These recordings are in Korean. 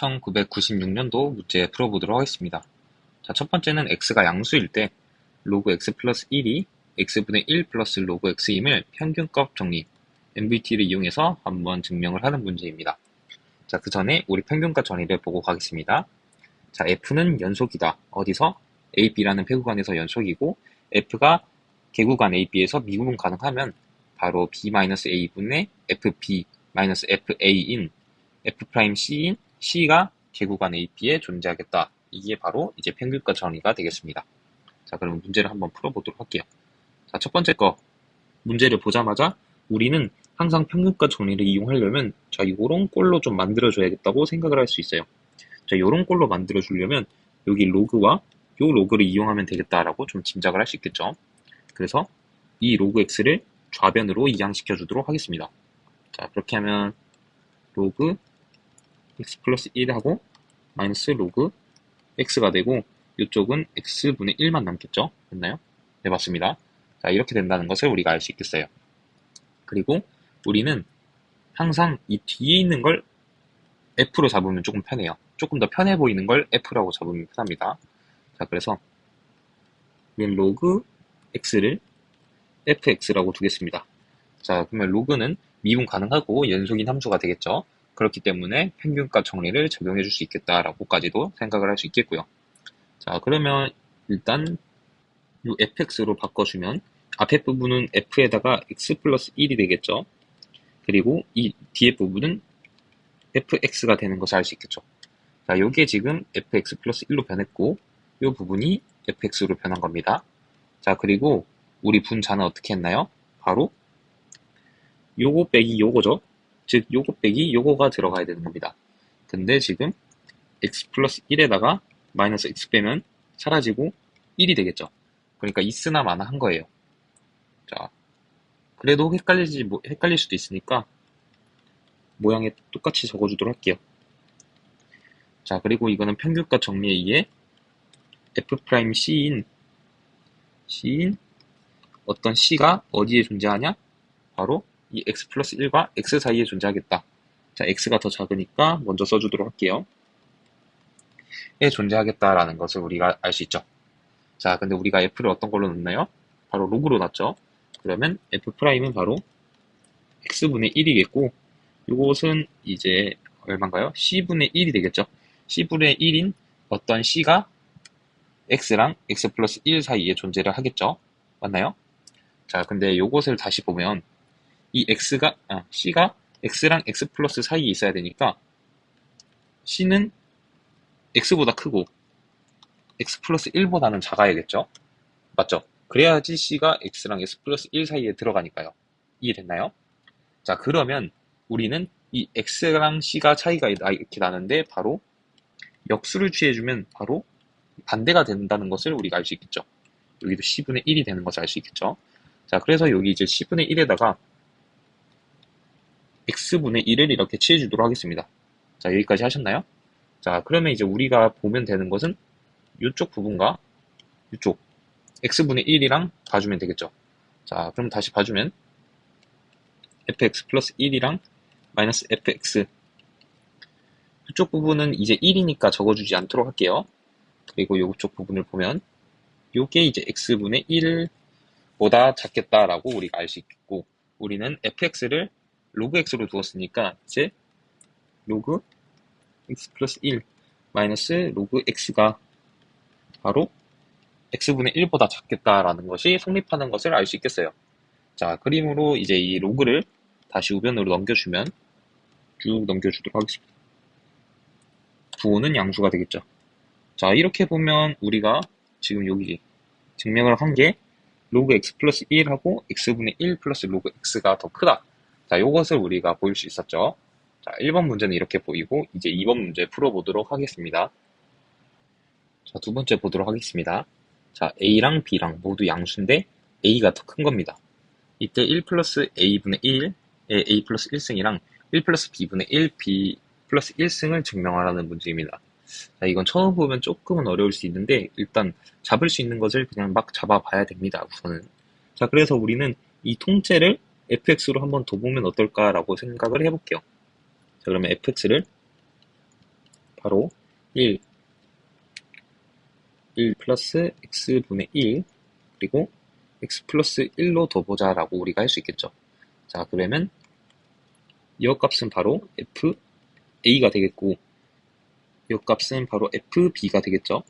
1996년도 문제 풀어보도록 하겠습니다. 자, 첫 번째는 x가 양수일 때 로그 x 플러스 1이 x분의 1 플러스 로그 x임을 평균값 정리 MVT를 이용해서 한번 증명을 하는 문제입니다. 자, 그 전에 우리 평균값 정리를 보고 가겠습니다. 자, f는 연속이다. 어디서? a, b라는 폐구간에서 연속이고 f가 개구간 a, b에서 미분 가능하면 바로 b-a분의 fb-fa인 f'c인 C가 개구간 AP에 존재하겠다. 이게 바로 이제 평균값 정리가 되겠습니다. 자, 그럼 문제를 한번 풀어보도록 할게요. 자, 첫 번째 거 문제를 보자마자 우리는 항상 평균값 정리를 이용하려면 자, 요런 꼴로 좀 만들어줘야겠다고 생각을 할 수 있어요. 자, 요런 꼴로 만들어주려면 여기 로그와 요 로그를 이용하면 되겠다라고 좀 짐작을 할 수 있겠죠. 그래서 이 로그 x를 좌변으로 이항시켜 주도록 하겠습니다. 자, 그렇게 하면 로그 x 플러스 1하고 마이너스 로그 x가 되고 이쪽은 x분의 1만 남겠죠? 맞나요? 네, 맞습니다. 자, 이렇게 된다는 것을 우리가 알 수 있겠어요. 그리고 우리는 항상 이 뒤에 있는 걸 f로 잡으면 조금 편해요. 조금 더 편해 보이는 걸 f라고 잡으면 편합니다. 자, 그래서 로그 x를 fx라고 두겠습니다. 자, 그러면 로그는 미분 가능하고 연속인 함수가 되겠죠. 그렇기 때문에 평균값 정리를 적용해 줄 수 있겠다라고까지도 생각을 할 수 있겠고요. 자, 그러면 일단 이 fx로 바꿔주면 앞에 부분은 f에다가 x 플러스 1이 되겠죠. 그리고 이 뒤에 부분은 fx가 되는 것을 알 수 있겠죠. 자, 요게 지금 fx 플러스 1로 변했고 이 부분이 fx로 변한 겁니다. 자, 그리고 우리 분자는 어떻게 했나요? 바로 요거 빼기 요거죠. 즉 요거 빼기 요거가 들어가야 되는 겁니다. 근데 지금 x 플러스 1에다가 마이너스 x 빼면 사라지고 1이 되겠죠. 그러니까 있으나 마나 한 거예요. 자, 그래도 헷갈릴 수도 있으니까 모양에 똑같이 적어주도록 할게요. 자, 그리고 이거는 평균값 정리에 의해 f'C인 어떤 C가 어디에 존재하냐? 바로 이 x 플러스 1과 x 사이에 존재하겠다. 자, x가 더 작으니까 먼저 써주도록 할게요. 에 존재하겠다라는 것을 우리가 알 수 있죠. 자, 근데 우리가 f를 어떤 걸로 넣나요? 바로 로그로 넣죠. 그러면 f'은 바로 x분의 1이겠고 이것은 이제 얼마인가요? c분의 1이 되겠죠. c분의 1인 어떤 c가 x랑 x 플러스 1 사이에 존재를 하겠죠. 맞나요? 자, 근데 요것을 다시 보면 이 C가 X랑 X 플러스 사이에 있어야 되니까 C는 X보다 크고 X 플러스 1보다는 작아야겠죠? 맞죠? 그래야지 C가 X랑 X 플러스 1 사이에 들어가니까요. 이해됐나요? 자, 그러면 우리는 이 X랑 C가 차이가 이렇게 나는데 바로 역수를 취해주면 바로 반대가 된다는 것을 우리가 알 수 있겠죠. 여기도 C분의 1이 되는 것을 알 수 있겠죠. 자, 그래서 여기 이제 C분의 1에다가 x분의 1을 이렇게 취해주도록 하겠습니다. 자, 여기까지 하셨나요? 자, 그러면 이제 우리가 보면 되는 것은 이쪽 부분과 이쪽 x분의 1이랑 봐주면 되겠죠. 자, 그럼 다시 봐주면 fx 플러스 1이랑 마이너스 fx 이쪽 부분은 이제 1이니까 적어주지 않도록 할게요. 그리고 이쪽 부분을 보면 요게 이제 x분의 1보다 작겠다라고 우리가 알 수 있겠고 우리는 fx를 로그 x로 두었으니까 이제 로그 x 플러스 1 마이너스 로그 x가 바로 x분의 1보다 작겠다라는 것이 성립하는 것을 알 수 있겠어요. 자, 그림으로 이제 이 로그를 다시 우변으로 넘겨주면 쭉 넘겨주도록 하겠습니다. 부호는 양수가 되겠죠. 자, 이렇게 보면 우리가 지금 여기 증명을 한 게 로그 x 플러스 1하고 x분의 1 플러스 로그 x가 더 크다. 자, 요것을 우리가 보일 수 있었죠. 자, 1번 문제는 이렇게 보이고 이제 2번 문제 풀어보도록 하겠습니다. 자, 두 번째 보도록 하겠습니다. 자, a랑 b랑 모두 양수인데 a가 더 큰 겁니다. 이때 1 플러스 a분의 1의 a 플러스 1승이랑 1 플러스 b분의 1 b 플러스 1승을 증명하라는 문제입니다. 자, 이건 처음 보면 조금은 어려울 수 있는데 일단 잡을 수 있는 것을 그냥 막 잡아봐야 됩니다. 우선은. 자, 그래서 우리는 이 통째를 fx로 한번 더 보면 어떨까라고 생각을 해볼게요. 자, 그러면 fx를 바로 1 플러스 x분의 1 그리고 x 플러스 1로 둬보자 라고 우리가 할 수 있겠죠. 자, 그러면 이 값은 바로 fa가 되겠고 이 값은 바로 fb가 되겠죠.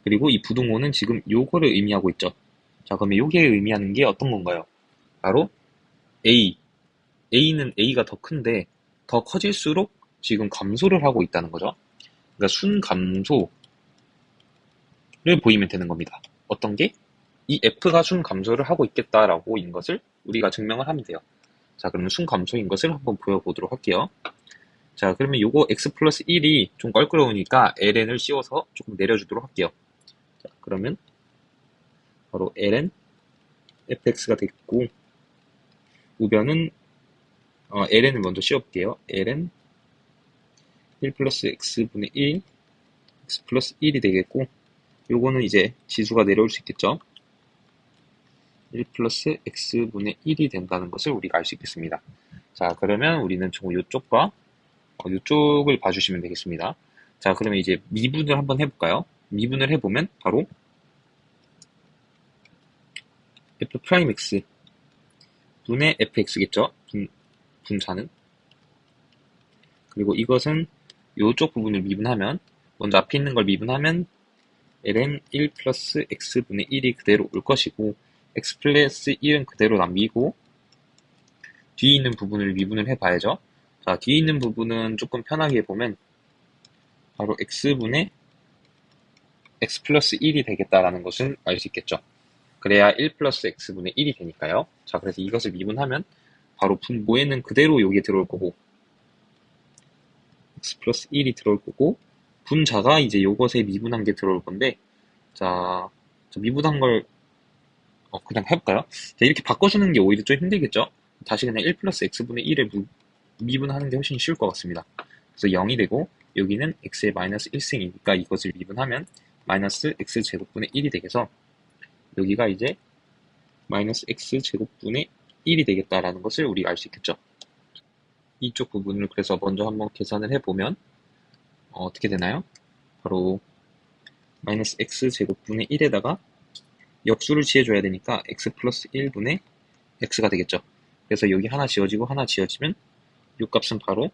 그리고 이 부등호는 지금 요거를 의미하고 있죠. 자, 그러면 요게 의미하는 게 어떤 건가요? 바로 a는 a가 더 큰데 더 커질수록 지금 감소를 하고 있다는 거죠. 그러니까 순감소를 보이면 되는 겁니다. 어떤 게? 이 f가 순감소를 하고 있겠다라고 인 것을 우리가 증명을 하면 돼요. 자, 그러면 순감소인 것을 한번 보여보도록 할게요. 자, 그러면 요거 x 플러스 1이 좀 껄끄러우니까 ln을 씌워서 조금 내려주도록 할게요. 자, 그러면 바로 ln fx가 됐고 우변은 ln을 먼저 씌워볼게요. ln 1 플러스 x분의 1 x 플러스 1이 되겠고 요거는 이제 지수가 내려올 수 있겠죠. 1 플러스 x분의 1이 된다는 것을 우리가 알 수 있겠습니다. 자, 그러면 우리는 총 요쪽과 요쪽을 봐주시면 되겠습니다. 자, 그러면 이제 미분을 한번 해볼까요? 미분을 해보면 바로 f'x 분의 fx겠죠? 분자는. 그리고 이것은 요쪽 부분을 미분하면 먼저 앞에 있는 걸 미분하면 ln 1 플러스 x분의 1이 그대로 올 것이고 x 플러스 1은 그대로 남기고 뒤에 있는 부분을 미분을 해봐야죠. 자, 뒤에 있는 부분은 조금 편하게 보면 바로 x분의 x 플러스 1이 되겠다라는 것을 알 수 있겠죠. 그래야 1 플러스 x분의 1이 되니까요. 자, 그래서 이것을 미분하면 바로 분모에는 그대로 여기에 들어올 거고 x 플러스 1이 들어올 거고 분자가 이제 요것에 미분한 게 들어올 건데 자, 미분한 걸 그냥 해볼까요? 자, 이렇게 바꿔주는 게 오히려 좀 힘들겠죠? 다시 그냥 1 플러스 x분의 1을 미분하는 게 훨씬 쉬울 것 같습니다. 그래서 0이 되고 여기는 x의 마이너스 1승이니까 이것을 미분하면 마이너스 x제곱분의 1이 되겠어 여기가 이제 마이너스 x제곱분의 1이 되겠다라는 것을 우리가 알 수 있겠죠. 이쪽 부분을 그래서 먼저 한번 계산을 해보면 어떻게 되나요? 바로 마이너스 x제곱분의 1에다가 역수를 취해줘야 되니까 x 플러스 1분의 x가 되겠죠. 그래서 여기 하나 지워지고 하나 지워지면 이 값은 바로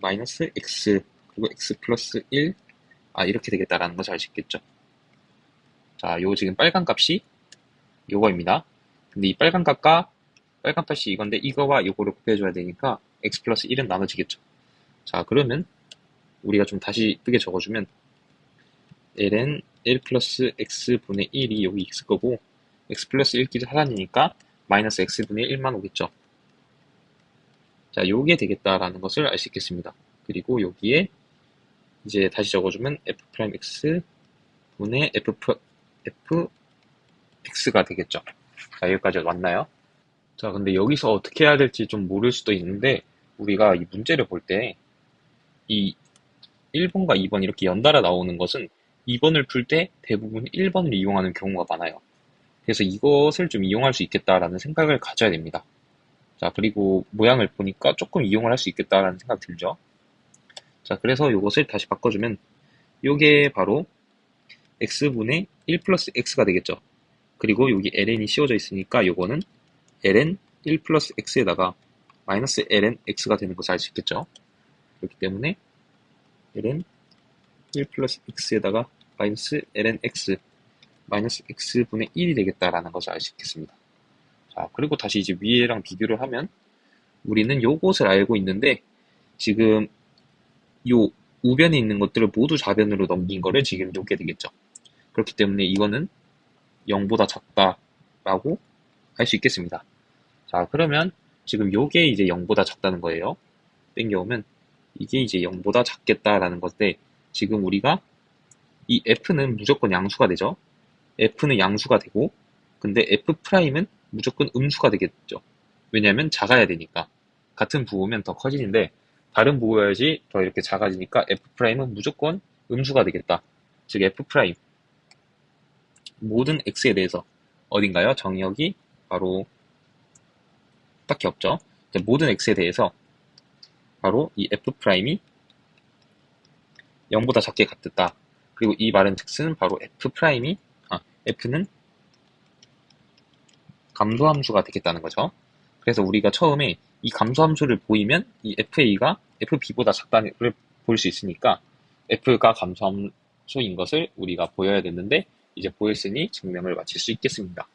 마이너스 x 그리고 x 플러스 1 이렇게 되겠다라는 것을 알 수 있겠죠. 자, 요 지금 빨간 값이 요거입니다. 근데 이 빨간 값과 빨간 값이 이건데 이거와 요거를 곱해줘야 되니까 x 플러스 1은 나눠지겠죠. 자, 그러면 우리가 좀 다시 이쁘게 적어주면 ln 1 플러스 x분의 1이 여기 있을 거고 x 플러스 1끼리 사라지니까 마이너스 x분의 1만 오겠죠. 자, 요게 되겠다라는 것을 알 수 있겠습니다. 그리고 여기에 이제 다시 적어주면 f'x 분의 fx가 되겠죠. 자, 여기까지 왔나요? 자, 근데 여기서 어떻게 해야 될지 좀 모를 수도 있는데 우리가 이 문제를 볼 때 이 1번과 2번 이렇게 연달아 나오는 것은 2번을 풀 때 대부분 1번을 이용하는 경우가 많아요. 그래서 이것을 좀 이용할 수 있겠다라는 생각을 가져야 됩니다. 자, 그리고 모양을 보니까 조금 이용을 할 수 있겠다라는 생각 들죠? 자, 그래서 이것을 다시 바꿔주면 이게 바로 x분의 1 플러스 x가 되겠죠. 그리고 여기 ln이 씌워져 있으니까 이거는 ln 1 플러스 x에다가 마이너스 ln x가 되는 것을 알 수 있겠죠. 그렇기 때문에 ln 1 플러스 x에다가 마이너스 ln x 마이너스 x분의 1이 되겠다라는 것을 알 수 있겠습니다. 자, 그리고 다시 이제 위에랑 비교를 하면 우리는 요것을 알고 있는데 지금 요 우변에 있는 것들을 모두 좌변으로 넘긴 거를 지금 요게 되겠죠. 그렇기 때문에 이거는 0보다 작다라고 할 수 있겠습니다. 자, 그러면 지금 요게 이제 0보다 작다는 거예요. 땡겨오면 이게 이제 0보다 작겠다라는 건데 지금 우리가 이 f는 무조건 양수가 되죠. f는 양수가 되고 근데 f'은 무조건 음수가 되겠죠. 왜냐하면 작아야 되니까. 같은 부호면 더 커지는데 다른 부호여야지 더 이렇게 작아지니까 f'은 무조건 음수가 되겠다. 즉 f' 모든 x에 대해서 어딘가요? 정의역이 바로 딱히 없죠. 모든 x에 대해서 바로 이 f'이 0보다 작게 같았다. 그리고 이 말은 즉슨 바로 F는 감소함수가 되겠다는 거죠. 그래서 우리가 처음에 이 감소함수를 보이면 이 FA가 FB보다 작다를 볼 수 있으니까 F가 감소함수인 것을 우리가 보여야 됐는데 이제 보였으니 증명을 마칠 수 있겠습니다.